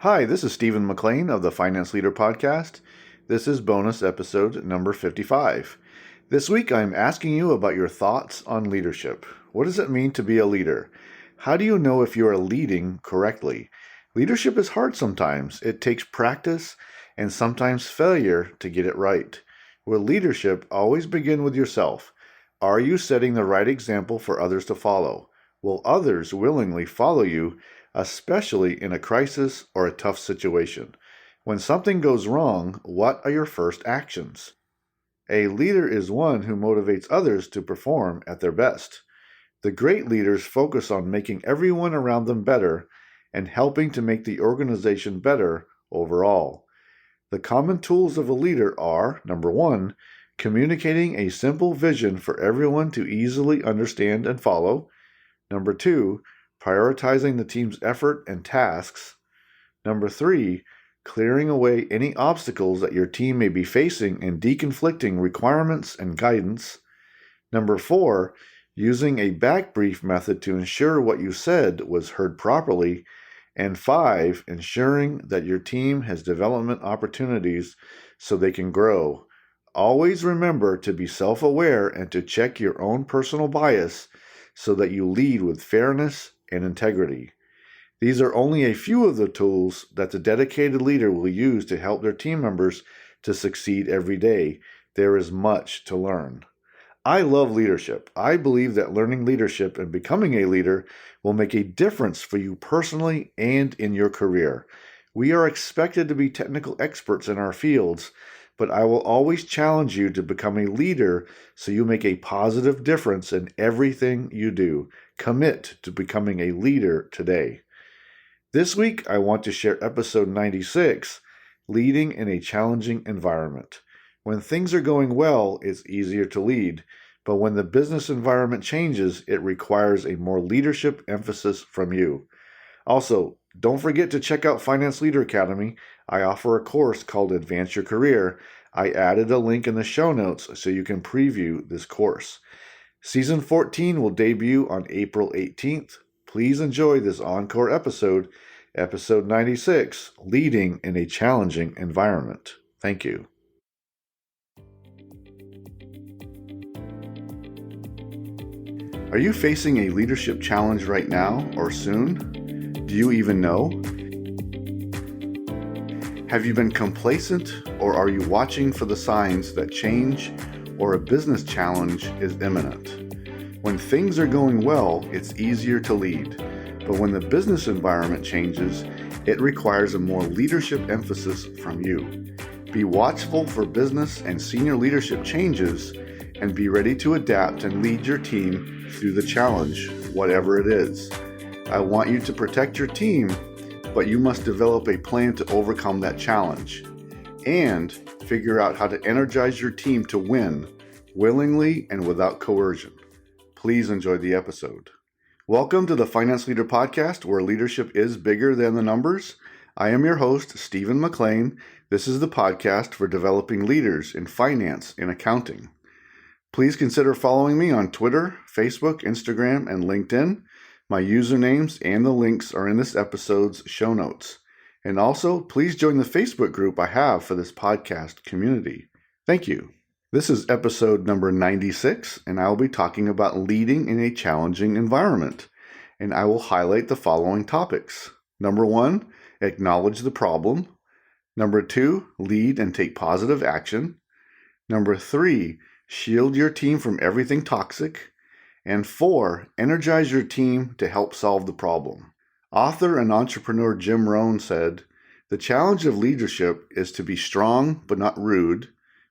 Hi, this is Stephen McLean of the Finance Leader Podcast. This is bonus episode number 55. This week I'm asking you about your thoughts on leadership. What does it mean to be a leader? How do you know if you are leading correctly? Leadership is hard sometimes. It takes practice and sometimes failure to get it right. With leadership, always begin with yourself. Are you setting the right example for others to follow? Will others willingly follow you, especially in a crisis or a tough situation? When something goes wrong, what are your first actions? A leader is one who motivates others to perform at their best. The great leaders focus on making everyone around them better and helping to make the organization better overall. The common tools of a leader are, number one, communicating a simple vision for everyone to easily understand and follow. Number two, prioritizing the team's effort and tasks. Number three, clearing away any obstacles that your team may be facing and deconflicting requirements and guidance. Number four, using a back brief method to ensure what you said was heard properly. And five, ensuring that your team has development opportunities so they can grow. Always remember to be self-aware and to check your own personal bias so that you lead with fairness and integrity. These are only a few of the tools that the dedicated leader will use to help their team members to succeed every day. There is much to learn. I love leadership. I believe that learning leadership and becoming a leader will make a difference for you personally and in your career. We are expected to be technical experts in our fields, but I will always challenge you to become a leader so you make a positive difference in everything you do. Commit to becoming a leader today. This week, I want to share episode 96, Leading in a Challenging Environment. When things are going well, it's easier to lead, but when the business environment changes, it requires a more leadership emphasis from you. Also, don't forget to check out Finance Leader Academy. I offer a course called Advance Your Career. I added a link in the show notes so you can preview this course. Season 14 will debut on April 18th. Please enjoy this encore episode, episode 96, Leading in a Challenging Environment. Thank you. Are you facing a leadership challenge right now or soon? Do you even know? Have you been complacent, or are you watching for the signs that change or a business challenge is imminent? When things are going well, it's easier to lead, but when the business environment changes, it requires a more leadership emphasis from you. Be watchful for business and senior leadership changes, and be ready to adapt and lead your team through the challenge, whatever it is. I want you to protect your team, but you must develop a plan to overcome that challenge and figure out how to energize your team to win willingly and without coercion. Please enjoy the episode. Welcome to the Finance Leader Podcast, where leadership is bigger than the numbers. I am your host, Stephen McLean. This is the podcast for developing leaders in finance and accounting. Please consider following me on Twitter, Facebook, Instagram, and LinkedIn. My usernames and the links are in this episode's show notes. And also, please join the Facebook group I have for this podcast community. Thank you. This is episode number 96, and I will be talking about leading in a challenging environment. And I will highlight the following topics. Number one, acknowledge the problem. Number two, lead and take positive action. Number three, shield your team from everything toxic. And four, energize your team to help solve the problem. Author and entrepreneur Jim Rohn said, "The challenge of leadership is to be strong but not rude,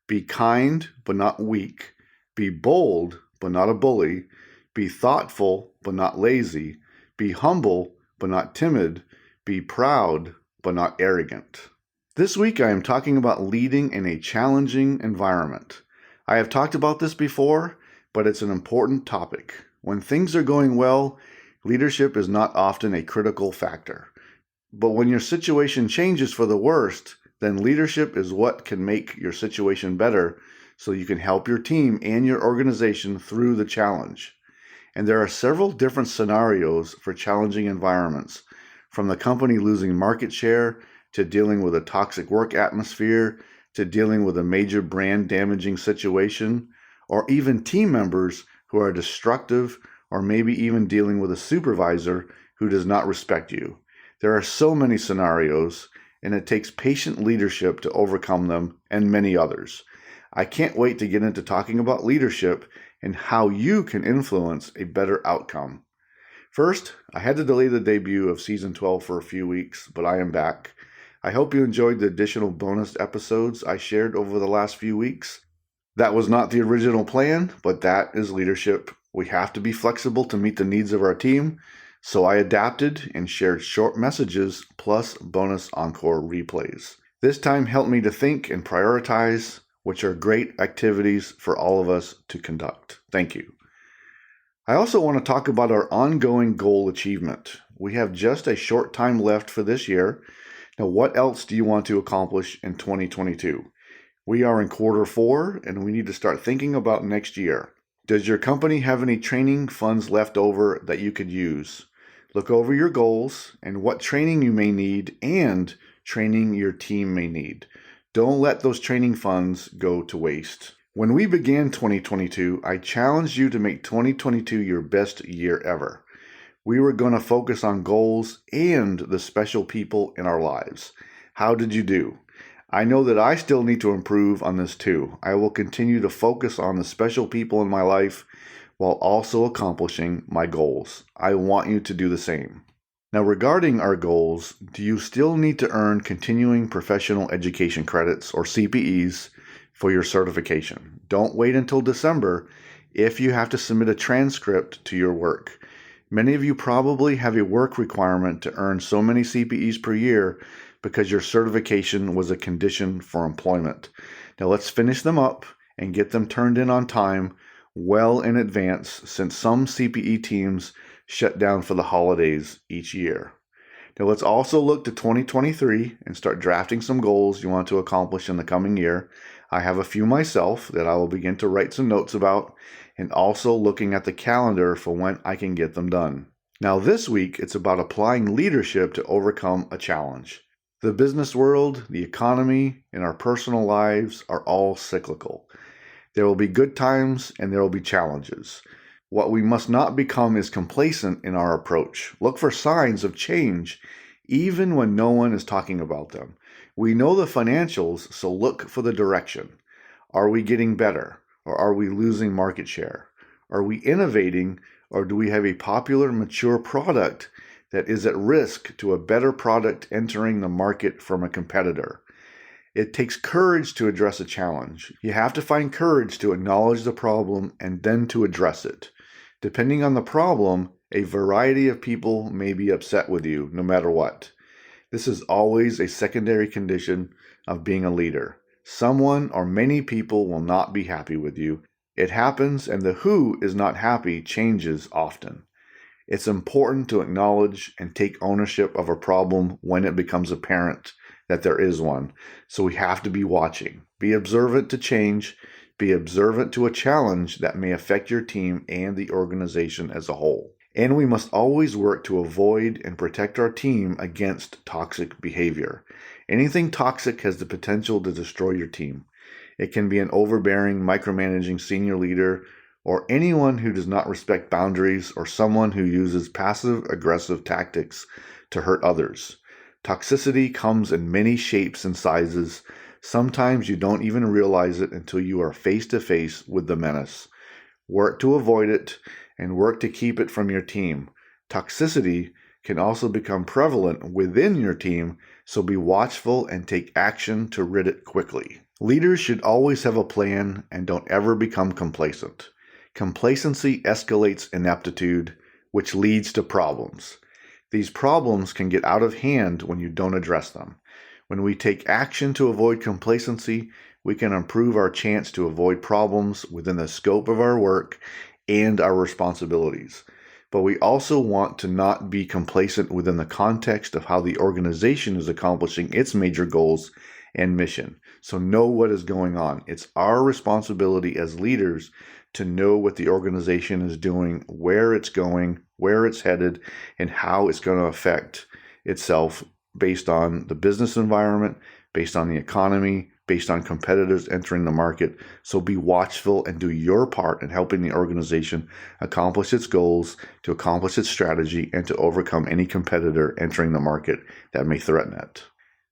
be kind but not weak, be bold but not a bully, be thoughtful but not lazy, be humble but not timid, be proud but not arrogant." This week I am talking about leading in a challenging environment. I have talked about this before, but it's an important topic. When things are going well, leadership is not often a critical factor. But when your situation changes for the worst, then leadership is what can make your situation better so you can help your team and your organization through the challenge. And there are several different scenarios for challenging environments, from the company losing market share, to dealing with a toxic work atmosphere, to dealing with a major brand damaging situation, or even team members who are destructive, or maybe even dealing with a supervisor who does not respect you. There are so many scenarios, and it takes patient leadership to overcome them, and many others. I can't wait to get into talking about leadership and how you can influence a better outcome. First, I had to delay the debut of Season 12 for a few weeks, but I am back. I hope you enjoyed the additional bonus episodes I shared over the last few weeks. That was not the original plan, but that is leadership. We have to be flexible to meet the needs of our team, so I adapted and shared short messages plus bonus encore replays. This time helped me to think and prioritize, which are great activities for all of us to conduct. Thank you. I also want to talk about our ongoing goal achievement. We have just a short time left for this year. Now, what else do you want to accomplish in 2022? We are in quarter 4, and we need to start thinking about next year. Does your company have any training funds left over that you could use? Look over your goals and what training you may need and training your team may need. Don't let those training funds go to waste. When we began 2022, I challenged you to make 2022 your best year ever. We were going to focus on goals and the special people in our lives. How did you do? I know that I still need to improve on this too. I will continue to focus on the special people in my life while also accomplishing my goals. I want you to do the same. Now, regarding our goals, do you still need to earn continuing professional education credits, or CPEs, for your certification? Don't wait until December if you have to submit a transcript to your work. Many of you probably have a work requirement to earn so many CPEs per year because your certification was a condition for employment. Now let's finish them up and get them turned in on time, well in advance, since some CPE teams shut down for the holidays each year. Now let's also look to 2023 and start drafting some goals you want to accomplish in the coming year. I have a few myself that I will begin to write some notes about, and also looking at the calendar for when I can get them done. Now this week, it's about applying leadership to overcome a challenge. The business world, the economy, and our personal lives are all cyclical. There will be good times and there will be challenges. What we must not become is complacent in our approach. Look for signs of change, even when no one is talking about them. We know the financials, so look for the direction. Are we getting better, or are we losing market share? Are we innovating, or do we have a popular, mature product that is at risk to a better product entering the market from a competitor? It takes courage to address a challenge. You have to find courage to acknowledge the problem and then to address it. Depending on the problem, a variety of people may be upset with you, no matter what. This is always a secondary condition of being a leader. Someone or many people will not be happy with you. It happens, and the who is not happy changes often. It's important to acknowledge and take ownership of a problem when it becomes apparent that there is one. So we have to be watching. Be observant to change. Be observant to a challenge that may affect your team and the organization as a whole. And we must always work to avoid and protect our team against toxic behavior. Anything toxic has the potential to destroy your team. It can be an overbearing, micromanaging senior leader, or anyone who does not respect boundaries, or someone who uses passive-aggressive tactics to hurt others. Toxicity comes in many shapes and sizes. Sometimes you don't even realize it until you are face to face with the menace. Work to avoid it and work to keep it from your team. Toxicity can also become prevalent within your team, so be watchful and take action to rid it quickly. Leaders should always have a plan and don't ever become complacent. Complacency escalates ineptitude, which leads to problems. These problems can get out of hand when you don't address them. When we take action to avoid complacency, we can improve our chance to avoid problems within the scope of our work and our responsibilities. But we also want to not be complacent within the context of how the organization is accomplishing its major goals and mission. So know what is going on. It's our responsibility as leaders to know what the organization is doing, where it's going, where it's headed, and how it's going to affect itself based on the business environment, based on the economy, based on competitors entering the market. So be watchful and do your part in helping the organization accomplish its goals, to accomplish its strategy, and to overcome any competitor entering the market that may threaten it.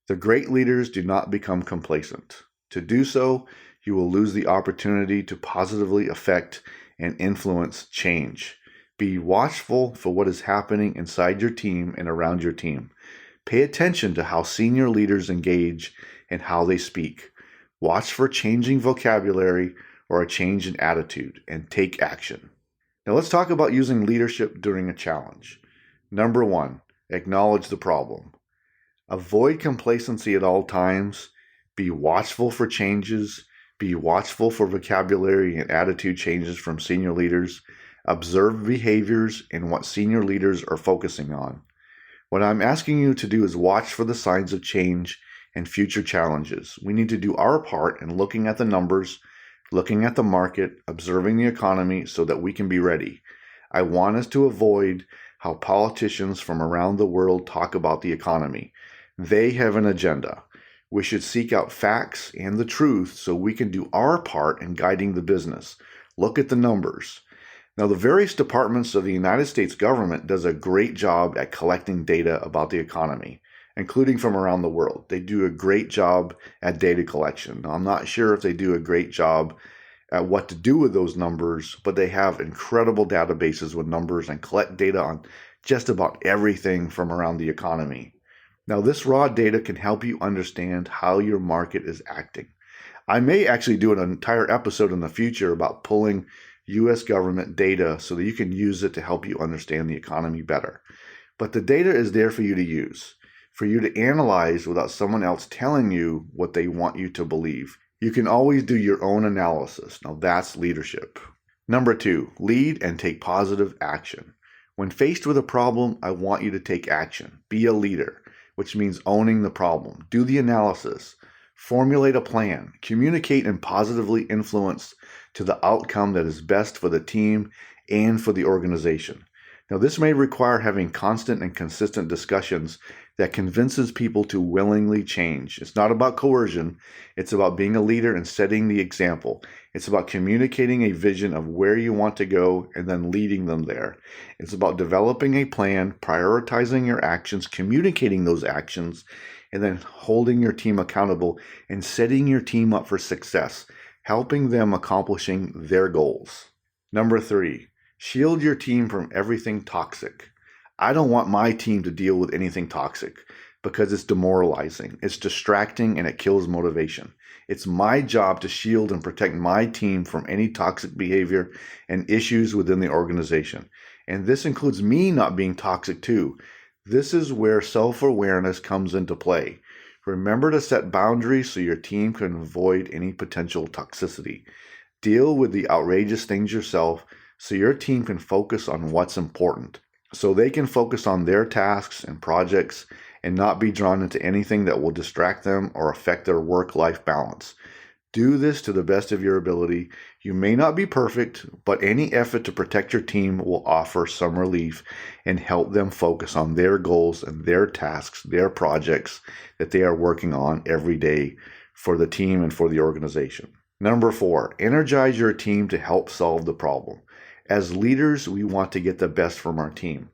The great leaders do not become complacent. To do so, you will lose the opportunity to positively affect and influence change. Be watchful for what is happening inside your team and around your team. Pay attention to how senior leaders engage and how they speak. Watch for changing vocabulary or a change in attitude and take action. Now let's talk about using leadership during a challenge. Number 1, acknowledge the problem. Avoid complacency at all times. Be watchful for changes. Be watchful for vocabulary and attitude changes from senior leaders. Observe behaviors and what senior leaders are focusing on. What I'm asking you to do is watch for the signs of change and future challenges. We need to do our part in looking at the numbers, looking at the market, observing the economy so that we can be ready. I want us to avoid how politicians from around the world talk about the economy. They have an agenda. We should seek out facts and the truth so we can do our part in guiding the business. Look at the numbers. Now, the various departments of the United States government does a great job at collecting data about the economy, including from around the world. They do a great job at data collection. Now, I'm not sure if they do a great job at what to do with those numbers, but they have incredible databases with numbers and collect data on just about everything from around the economy. Now, this raw data can help you understand how your market is acting. I may actually do an entire episode in the future about pulling U.S. government data so that you can use it to help you understand the economy better. But the data is there for you to use, for you to analyze without someone else telling you what they want you to believe. You can always do your own analysis. Now that's leadership. Number 2, lead and take positive action. When faced with a problem, I want you to take action. Be a leader, which means owning the problem. Do the analysis. Formulate a plan. Communicate and positively influence to the outcome that is best for the team and for the organization. Now, this may require having constant and consistent discussions that convinces people to willingly change. It's not about coercion. It's about being a leader and setting the example. It's about communicating a vision of where you want to go and then leading them there. It's about developing a plan, prioritizing your actions, communicating those actions, and then holding your team accountable and setting your team up for success, helping them accomplishing their goals. Number 3, shield your team from everything toxic. I don't want my team to deal with anything toxic because it's demoralizing, it's distracting, and it kills motivation. It's my job to shield and protect my team from any toxic behavior and issues within the organization. And this includes me not being toxic too. This is where self-awareness comes into play. Remember to set boundaries so your team can avoid any potential toxicity. Deal with the outrageous things yourself so your team can focus on what's important. So they can focus on their tasks and projects and not be drawn into anything that will distract them or affect their work-life balance. Do this to the best of your ability. You may not be perfect, but any effort to protect your team will offer some relief and help them focus on their goals and their tasks, their projects that they are working on every day for the team and for the organization. Number 4, energize your team to help solve the problem. As leaders, we want to get the best from our team.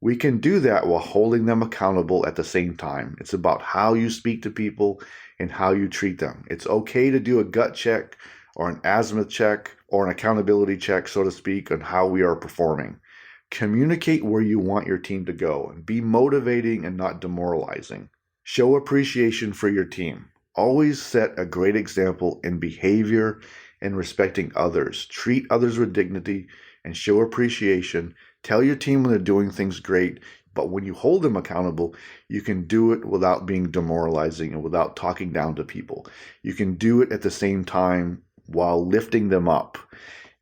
We can do that while holding them accountable at the same time. It's about how you speak to people and how you treat them. It's okay to do a gut check or an azimuth check or an accountability check, so to speak, on how we are performing. Communicate where you want your team to go and be motivating and not demoralizing. Show appreciation for your team. Always set a great example in behavior and respecting others. Treat others with dignity and show appreciation. Tell your team when they're doing things great, but when you hold them accountable, you can do it without being demoralizing and without talking down to people. You can do it at the same time while lifting them up.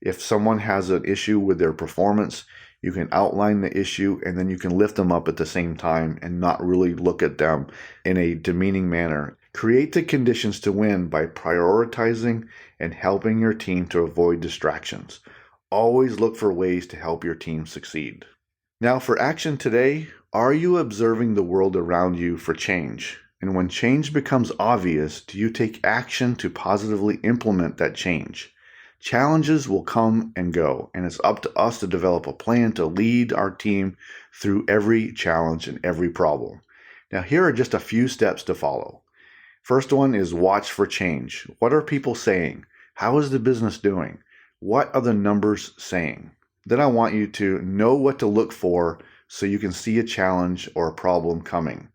If someone has an issue with their performance, you can outline the issue and then you can lift them up at the same time and not really look at them in a demeaning manner. Create the conditions to win by prioritizing and helping your team to avoid distractions. Always look for ways to help your team succeed. Now for action today, Are you observing the world around you for change? And when change becomes obvious, do you take action to positively implement that change? Challenges will come and go, and it's up to us to develop a plan to lead our team through every challenge and every problem. Now, here are just a few steps to follow. First one is watch for change. What are people saying? How is the business doing? What are the numbers saying? Then I want you to know what to look for so you can see a challenge or a problem coming.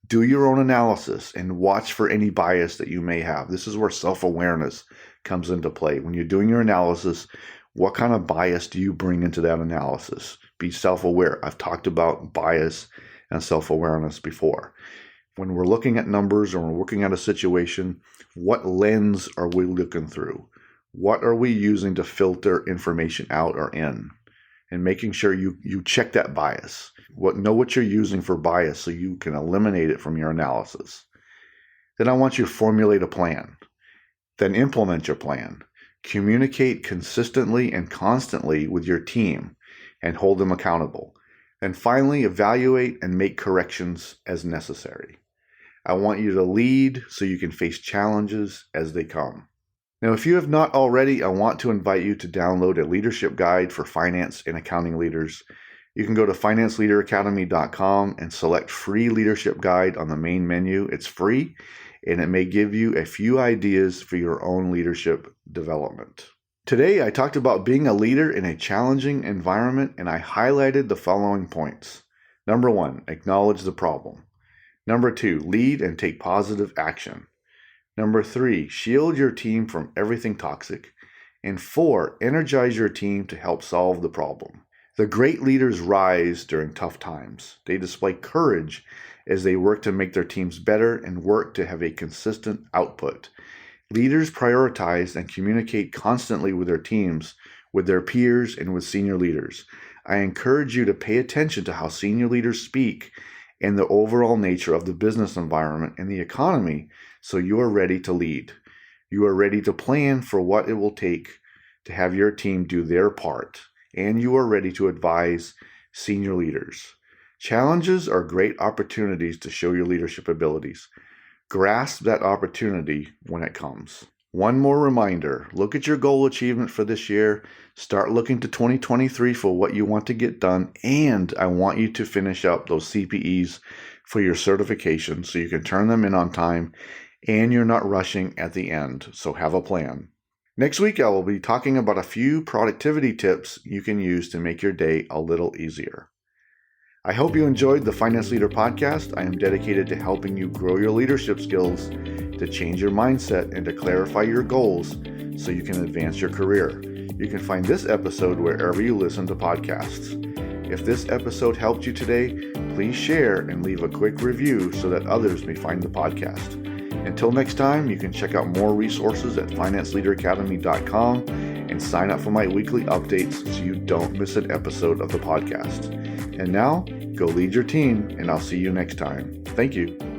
Do your own analysis and watch for any bias that you may have. This is where self-awareness comes into play. When you're doing your analysis, what kind of bias do you bring into that analysis? Be self-aware. I've talked about bias and self-awareness before. When we're looking at numbers or we're looking at a situation, what lens are we looking through? What are we using to filter information out or in? And making sure you check that bias. Know what you're using for bias so you can eliminate it from your analysis. Then I want you to formulate a plan. Then implement your plan. Communicate consistently and constantly with your team and hold them accountable. And finally, evaluate and make corrections as necessary. I want you to lead so you can face challenges as they come. Now, if you have not already, I want to invite you to download a leadership guide for finance and accounting leaders. You can go to financeleaderacademy.com and select free leadership guide on the main menu. It's free, and it may give you a few ideas for your own leadership development. Today, I talked about being a leader in a challenging environment, and I highlighted the following points. Number 1, acknowledge the problem. Number 2, lead and take positive action. Number 3, shield your team from everything toxic. And 4, energize your team to help solve the problem. The great leaders rise during tough times. They display courage as they work to make their teams better and work to have a consistent output. Leaders prioritize and communicate constantly with their teams, with their peers, and with senior leaders. I encourage you to pay attention to how senior leaders speak and the overall nature of the business environment and the economy so you are ready to lead. You are ready to plan for what it will take to have your team do their part, and you are ready to advise senior leaders. Challenges are great opportunities to show your leadership abilities. Grasp that opportunity when it comes. One more reminder, look at your goal achievement for this year, start looking to 2023 for what you want to get done, and I want you to finish up those CPEs for your certification so you can turn them in on time and you're not rushing at the end, so have a plan. Next week, I will be talking about a few productivity tips you can use to make your day a little easier. I hope you enjoyed the Finance Leader Podcast. I am dedicated to helping you grow your leadership skills, to change your mindset, and to clarify your goals so you can advance your career. You can find this episode wherever you listen to podcasts. If this episode helped you today, please share and leave a quick review so that others may find the podcast. Until next time, you can check out more resources at financeleaderacademy.com and sign up for my weekly updates so you don't miss an episode of the podcast. And now, go lead your team, and I'll see you next time. Thank you.